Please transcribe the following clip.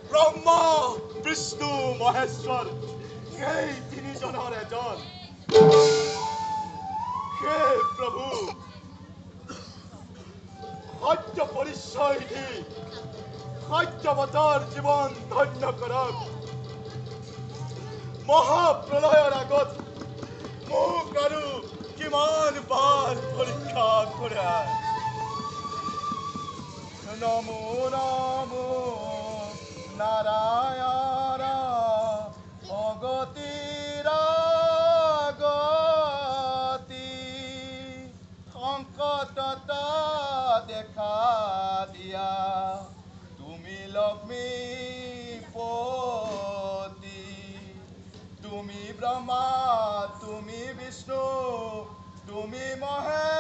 ব্ৰহ্মা বিষ্ণু মহেশ্বৰ এই তিনিজনৰ এজন। হে প্ৰভু, সত্য পৰিচয় দি সত্যৱতৰ জীৱন ধন্য কৰক। মহাপ্ৰলয়ৰ আগত মোক আৰু কিমান বাৰ পৰীক্ষা কৰে। নমো নমো নাৰায়ণ অগতিৰ গতি, সংকটত দেখা দিয়া তুমি লক্ষ্মীপতি। তুমি ব্ৰহ্মা, তুমি বিষ্ণু, তুমি মহেশ।